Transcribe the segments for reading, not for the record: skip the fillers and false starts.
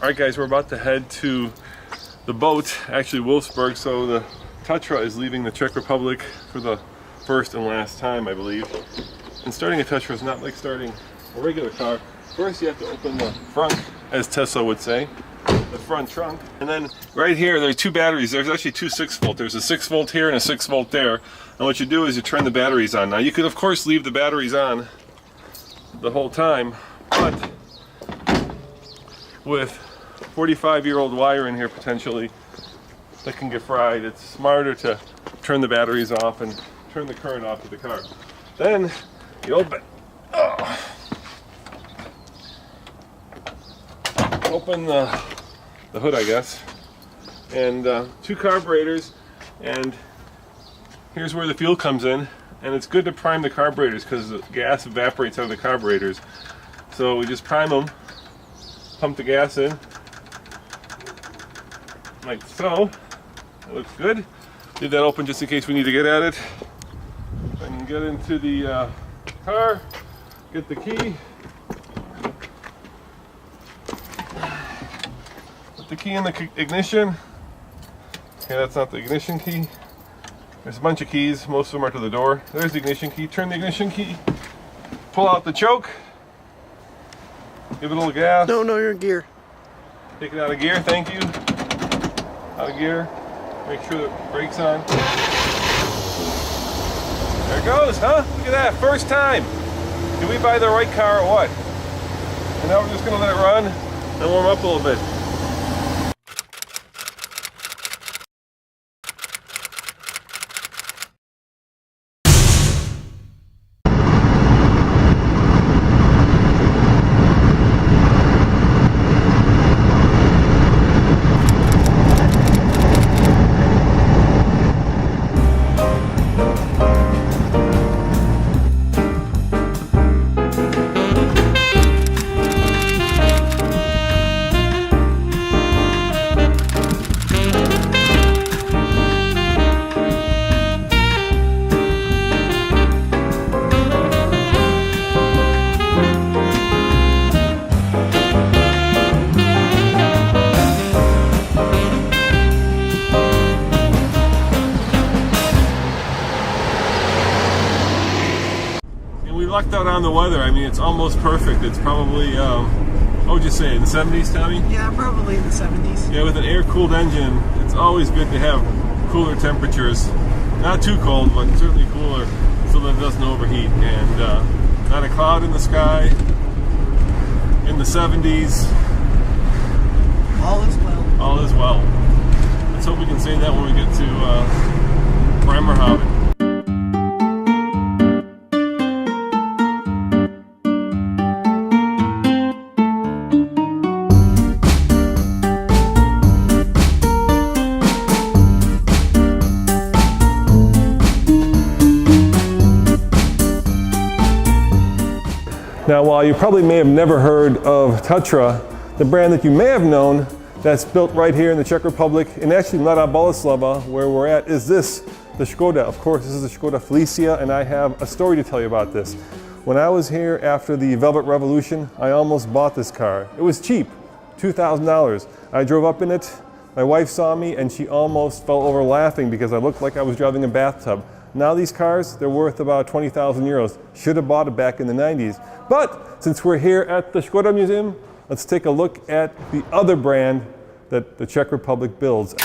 Alright guys, we're about to head to the boat, actually Wolfsburg, so the Tatra is leaving the Czech Republic for the first and last time, I believe. And starting a Tatra is not like starting a regular car. First you have to open the front, as Tesla would say, the front trunk. And then right here, there's two batteries. There's actually two 6-volt. There's a 6-volt here and a 6-volt there. And what you do is you turn the batteries on. Now you could of course leave the batteries on the whole time, but with 45-year-old wire in here potentially that can get fried, it's smarter to turn the batteries off and turn the current off of the car. Then you open the hood, I guess, and two carburetors, and here's where the fuel comes in. And it's good to prime the carburetors because the gas evaporates out of the carburetors. So we just prime them, pump the gas in, like so. That looks good. Leave that open just in case we need to get at it. I can get into the car, get the key. Put the key in the ignition. Okay, that's not the ignition key. There's a bunch of keys, most of them are to the door. There's the ignition key. Turn the ignition key, pull out the choke, give it a little gas. No, you're in gear. Take it out of gear, thank you. Out of gear. Make sure the brake's on. There it goes, huh? Look at that, first time. Did we buy the right car or what? And now we're just gonna let it run and warm up a little bit. Lucked out on the weather. I mean, it's almost perfect. It's probably, what would you say, in the 70s, Tommy? Yeah, probably in the 70s. Yeah, with an air-cooled engine, it's always good to have cooler temperatures. Not too cold, but certainly cooler so that it doesn't overheat. And not a cloud in the sky, in the 70s. All is well. All is well. Let's hope we can say that when we get to Bremerhaven. Now, while you probably may have never heard of Tatra, the brand that you may have known that's built right here in the Czech Republic, and actually Mladá Boleslava, where we're at, is this, the Škoda. Of course, this is the Škoda Felicia, and I have a story to tell you about this. When I was here after the Velvet Revolution, I almost bought this car. It was cheap, $2,000. I drove up in it, my wife saw me, and she almost fell over laughing because I looked like I was driving a bathtub. Now these cars, they're worth about 20,000 euros. Should have bought it back in the 90s. But since we're here at the Škoda Museum, let's take a look at the other brand that the Czech Republic builds.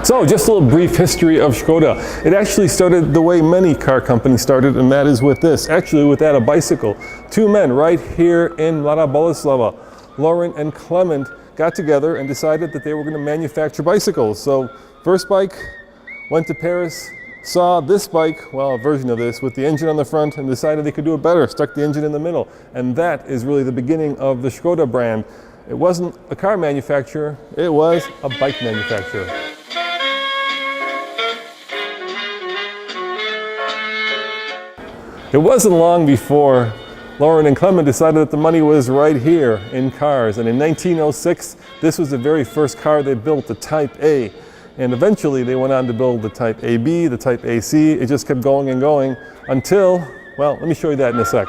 So just a little brief history of Škoda. It actually started the way many car companies started, and that is with this. Actually with that, a bicycle. Two men right here in Mladá Boleslava, Lauren and Clement, got together and decided that they were going to manufacture bicycles. So first bike went to Paris, saw this bike, well, a version of this, with the engine on the front and decided they could do it better, stuck the engine in the middle. And that is really the beginning of the Škoda brand. It wasn't a car manufacturer, it was a bike manufacturer. It wasn't long before Lauren and Clement decided that the money was right here in cars. And in 1906, this was the very first car they built, the Type A. And eventually they went on to build the Type AB, the Type AC. It just kept going and going until, well, let me show you that in a sec.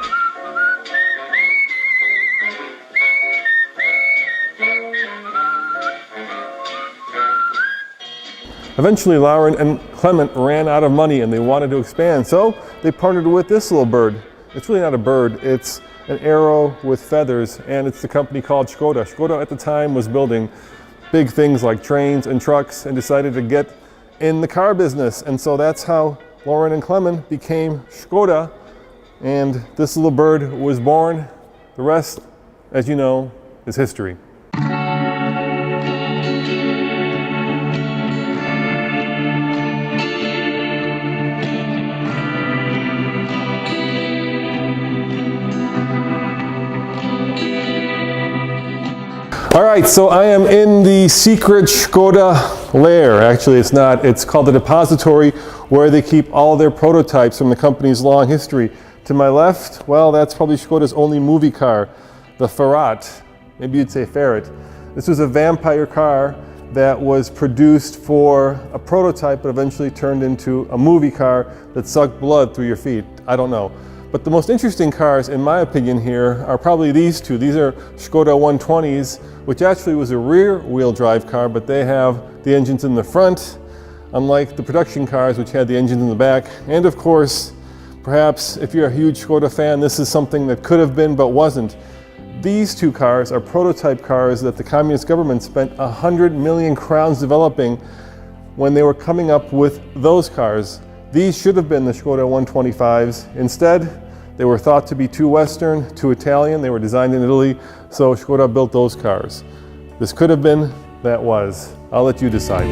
Eventually, Lauren and Clement ran out of money and they wanted to expand, so they partnered with this little bird. It's really not a bird, it's an arrow with feathers, and it's the company called Škoda. Škoda at the time was building big things like trains and trucks and decided to get in the car business. And so that's how Lauren and Clement became Škoda, and this little bird was born. The rest, as you know, is history. All right, so I am in the secret Škoda lair. Actually, it's not. It's called the depository, where they keep all their prototypes from the company's long history. To my left, well, that's probably Škoda's only movie car, the Ferrat. Maybe you'd say Ferret. This was a vampire car that was produced for a prototype, but eventually turned into a movie car that sucked blood through your feet. I don't know. But the most interesting cars, in my opinion here, are probably these two. These are Škoda 120s, which actually was a rear-wheel drive car, but they have the engines in the front, unlike the production cars, which had the engines in the back. And of course, perhaps if you're a huge Škoda fan, this is something that could have been but wasn't. These two cars are prototype cars that the communist government spent 100 million crowns developing when they were coming up with those cars. These should have been the Škoda 125s. Instead, they were thought to be too Western, too Italian. They were designed in Italy, so Škoda built those cars. This could have been, that was. I'll let you decide.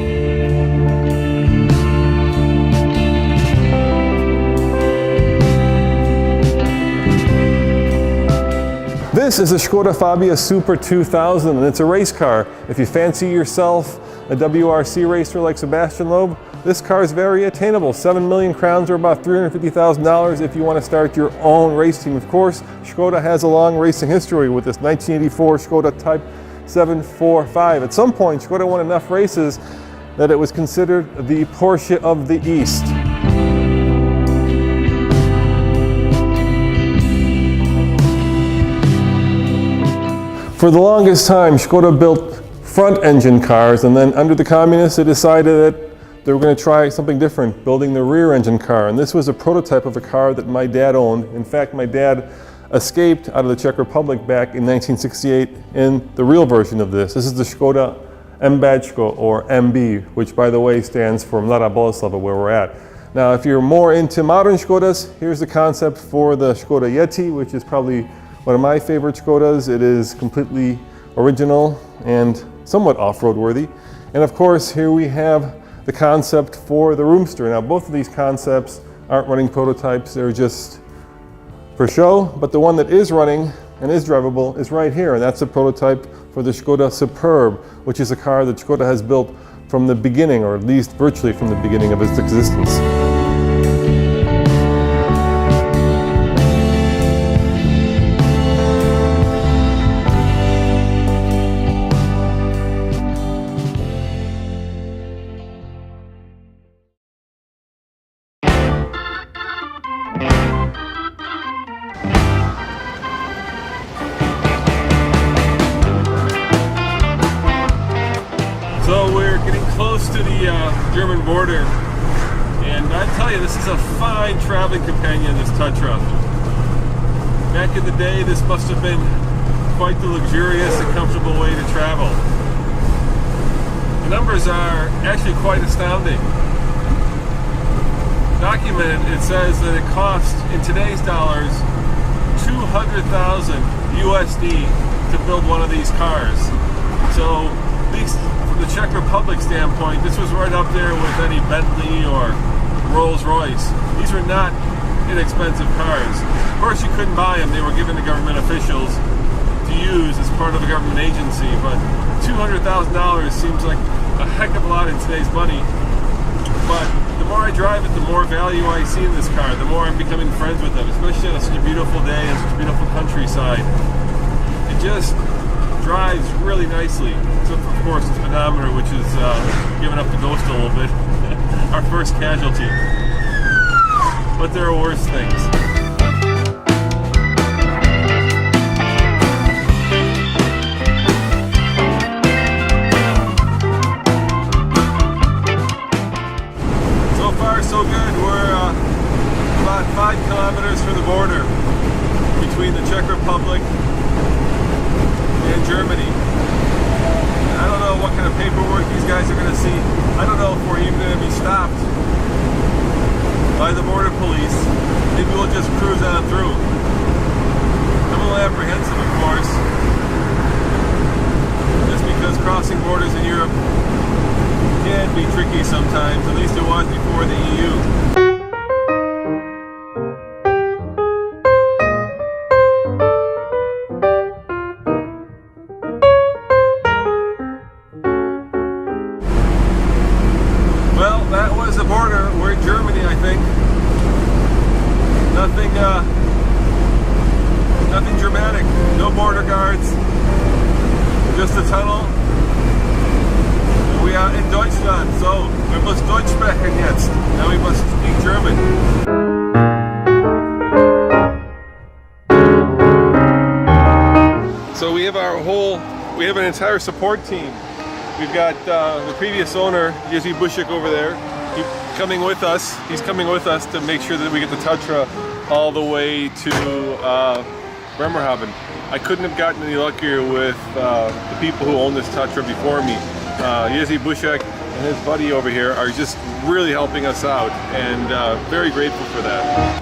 This is a Škoda Fabia Super 2000, and it's a race car. If you fancy yourself a WRC racer like Sebastian Loeb, this car is very attainable. 7 million crowns, or about $350,000 if you want to start your own race team. Of course, Škoda has a long racing history with this 1984 Škoda Type 745. At some point, Škoda won enough races that it was considered the Porsche of the East. For the longest time, Škoda built front-engine cars, and then under the communists, they decided that they were going to try something different, building the rear-engine car. And this was a prototype of a car that my dad owned. In fact, my dad escaped out of the Czech Republic back in 1968 in the real version of this. This is the Škoda MBčko, or MB, which, by the way, stands for Mladá Boleslava, where we're at. Now, if you're more into modern Škodas, here's the concept for the Škoda Yeti, which is probably one of my favorite Škodas. It is completely original and somewhat off-road worthy. And of course, here we have the concept for the Roomster. Now, both of these concepts aren't running prototypes, they're just for show, but the one that is running and is drivable is right here, and that's a prototype for the Škoda Superb, which is a car that Škoda has built from the beginning, or at least virtually from the beginning of its existence. So we're getting close to the German border, and I tell you, this is a fine traveling companion, this Tatra. Back in the day, this must have been quite the luxurious and comfortable way to travel. The numbers are actually quite astounding. Documented, it says that it cost, in today's dollars, 200,000 USD to build one of these cars. So, at least from the Czech Republic standpoint, this was right up there with any Bentley or Rolls Royce. These were not inexpensive cars. Of course, you couldn't buy them. They were given to government officials to use as part of a government agency, but $200,000 seems like a heck of a lot in today's money. But the more I drive it, the more value I see in this car, the more I'm becoming friends with them, especially on such a beautiful day and such a beautiful countryside. It just drives really nicely, except for, of course, the speedometer, which is giving up the ghost a little bit. Our first casualty. But there are worse things. So good. We're about 5 kilometers from the border between the Czech Republic and Germany. I don't know what kind of paperwork these guys are going to see. I don't know if we're even going to be stopped by the border police. Maybe we'll just cruise on through. I'm a little apprehensive, of course, just because crossing borders in Europe can be tricky sometimes, at least it was before the EU. Well, that was the border. We're in Germany, I think. Nothing dramatic. No border guards. Just a tunnel. We are in Deutschland, so we must Deutsch sprechen jetzt. Now we must speak German. So we have an entire support team. We've got the previous owner, Jerzy Buschek, over there. He's coming with us to make sure that we get the Tatra all the way to Bremerhaven. I couldn't have gotten any luckier with the people who own this Tatra before me. Jerzy Buschek and his buddy over here are just really helping us out, and very grateful for that.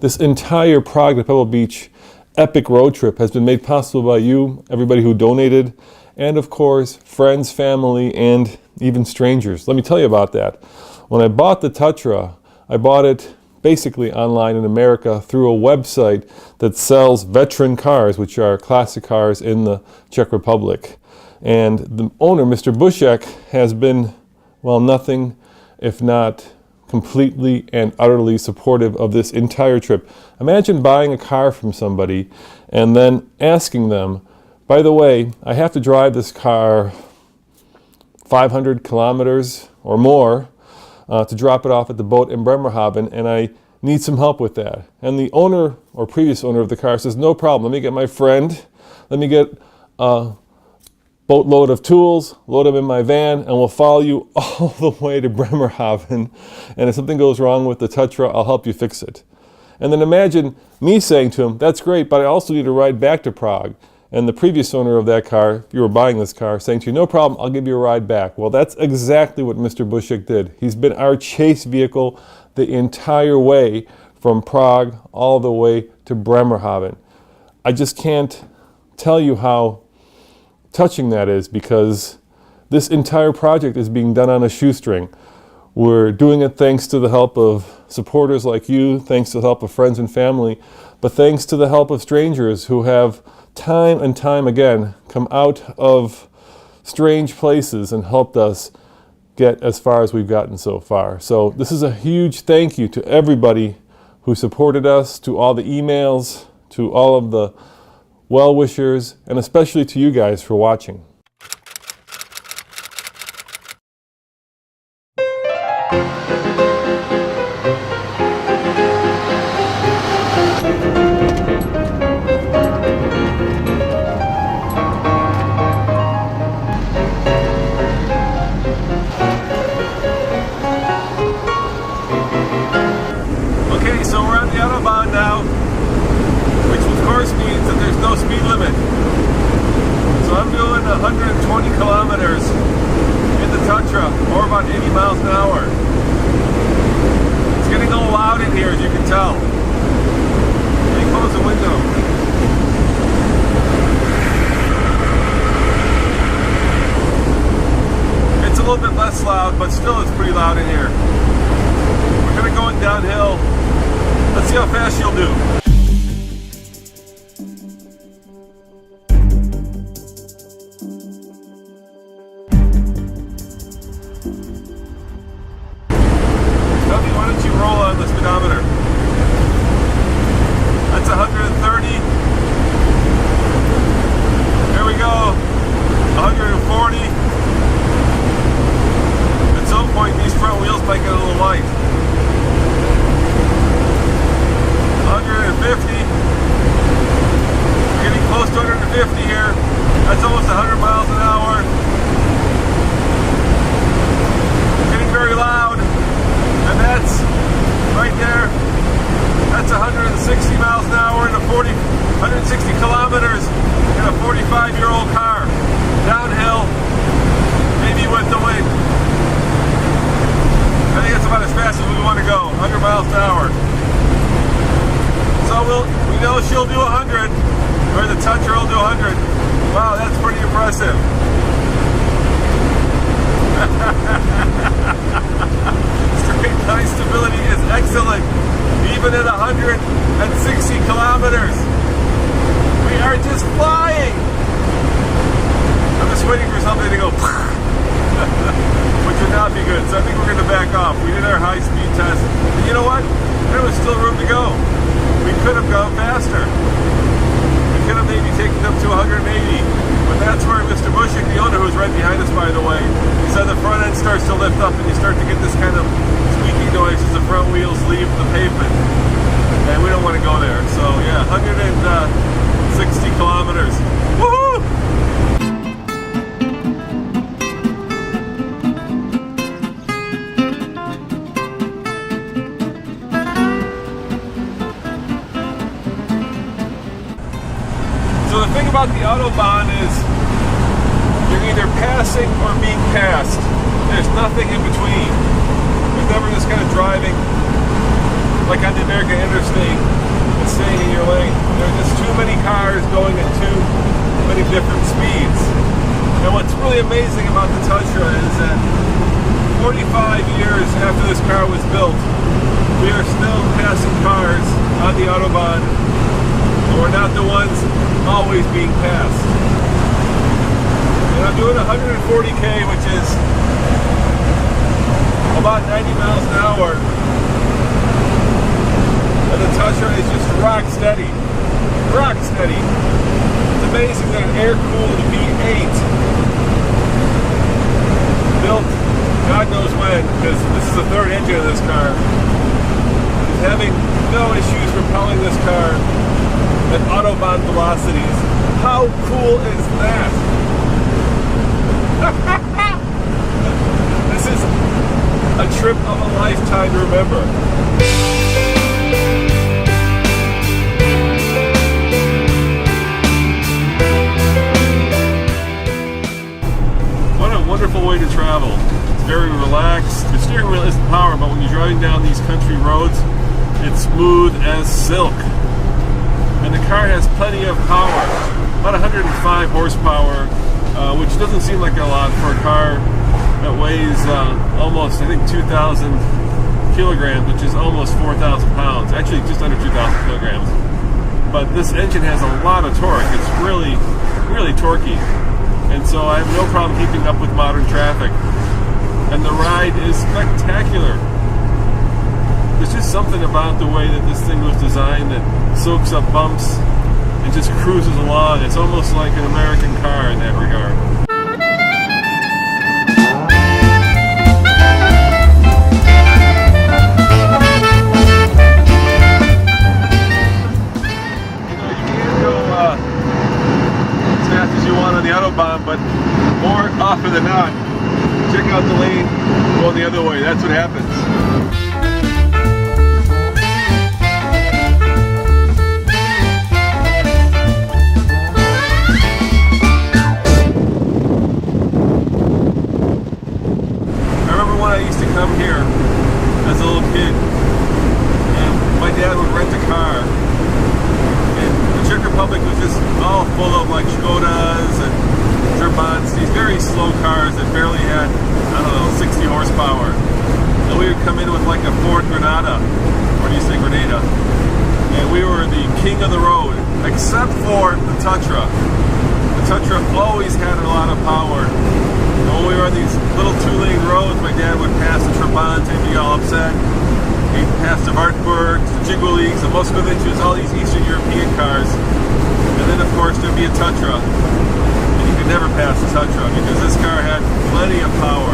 This entire Prague to Pebble Beach epic road trip has been made possible by you, everybody who donated, and of course, friends, family, and even strangers. Let me tell you about that. When I bought the Tatra, I bought it basically online in America through a website that sells veteran cars, which are classic cars in the Czech Republic. And the owner, Mr. Buschek, has been, well, nothing if not completely and utterly supportive of this entire trip. Imagine buying a car from somebody and then asking them, by the way, I have to drive this car 500 kilometers or more to drop it off at the boat in Bremerhaven, and I need some help with that. And the owner or previous owner of the car says, no problem, let me get my friend, let me get a boatload of tools, load them in my van, and we'll follow you all the way to Bremerhaven. And if something goes wrong with the Tatra, I'll help you fix it. And then imagine me saying to him, that's great, but I also need a ride back to Prague. And the previous owner of that car, if you were buying this car, saying to you, no problem, I'll give you a ride back. Well, that's exactly what Mr. Buschek did. He's been our chase vehicle the entire way from Prague all the way to Bremerhaven. I just can't tell you how touching that is, because this entire project is being done on a shoestring. We're doing it thanks to the help of supporters like you, thanks to the help of friends and family, but thanks to the help of strangers who have time and time again come out of strange places and helped us get as far as we've gotten so far. So this is a huge thank you to everybody who supported us, to all the emails, to all of the well-wishers, and especially to you guys for watching. Okay, so we're on the Autobahn now, which of course means that there's no speed limit. So I'm doing 120 kilometers in the Tatra, or about 80 miles an hour. It's getting a little loud in here, as you can tell. Let me close the window. little bit less loud, but still it's pretty loud in here. We're gonna go downhill. Let's see how fast you'll do. Tell me, why don't you roll on the speedometer? That's 130. Here we go. 140. At some point, these front wheels might get a little light. 150. We're getting close to 150 here. That's almost 100 miles an hour. Getting very loud. And that's right there. That's 160 miles an hour in a 160 kilometers in a 45-year-old car. Downhill, maybe with the wind. I think that's about as fast as we want to go, 100 miles an hour. So we know she'll do 100, or the Tundra will do 100. Wow, that's pretty impressive. Straight line stability is excellent, even at 160 kilometers. We are just flying. I'm just waiting for something to go, which would not be good. So I think we're going to back off. We did our high-speed test. And you know what? There was still room to go. We could have gone faster. We could have maybe taken them to 180. But that's where Mr. Bushik, the owner, who's right behind us, by the way, he said the front end starts to lift up and you start to get this kind of squeaky noise as the front wheels leave the pavement. And we don't want to go there. So yeah, 160 kilometers. Woohoo! So the thing about the Autobahn is you're either passing or being passed. There's nothing in between. There's never this kind of driving like on the American Interstate and staying in your lane. There are just too many cars going at too many different speeds. And what's really amazing about the Tundra is that 45 years after this car was built, we are still passing cars on the Autobahn. And we're not the ones always being passed. And I'm doing 140K, which is about 90 miles an hour. And the Tundra is just rock steady. Rock steady. It's amazing that an air-cooled V8 built God knows when, because this is the third engine of this car, is having no issues propelling this car at Autobahn velocities. How cool is that? This is a trip of a lifetime to remember. What a wonderful way to travel. It's very relaxed. The steering wheel isn't power, but when you're driving down these country roads, it's smooth as silk. And the car has plenty of power, about 105 horsepower, which doesn't seem like a lot for a car that weighs almost, I think, 2,000 kilograms, which is almost 4,000 pounds. Actually, just under 2,000 kilograms. But this engine has a lot of torque. It's really, really torquey. And so I have no problem keeping up with modern traffic. And the ride is spectacular. There's just something about the way that this thing was designed that soaks up bumps and just cruises along. It's almost like an American car in that regard. You know, you can't go as fast as you want on the Autobahn, but more often than not, check out the lane, go the other way. That's what happens. I used to come here as a little kid, and my dad would rent a car, and the Czech Republic was just all full of like Škodas and Turbans, these very slow cars that barely had I don't know, 60 horsepower. And we would come in with like a Ford Granada, or do you say Grenada? And we were the king of the road, except for the Tatra. The Tatra always had a lot of power. And when we were on these little two-lane roads, my dad would pass the Trabant and be all upset. He'd pass the Wartburg, the Jigwaligs, the Moskoviches, all these Eastern European cars. And then, of course, there'd be a Tatra. And you could never pass the Tatra because this car had plenty of power.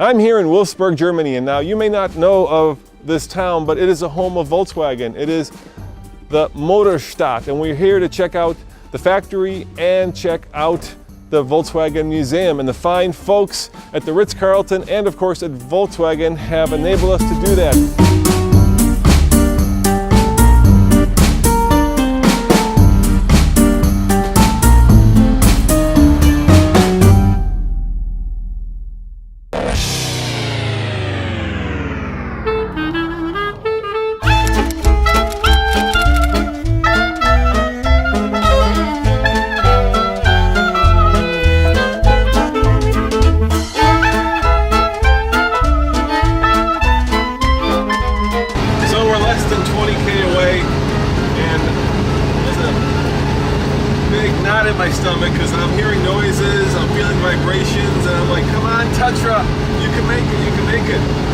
I'm here in Wolfsburg, Germany, and now you may not know of this town, but it is a home of Volkswagen. It is the Motorstadt, and we're here to check out the factory and check out the Volkswagen Museum. And the fine folks at the Ritz-Carlton and of course at Volkswagen have enabled us to do that. In my stomach because I'm hearing noises, I'm feeling vibrations, and I'm like, come on, Tatra, you can make it, you can make it.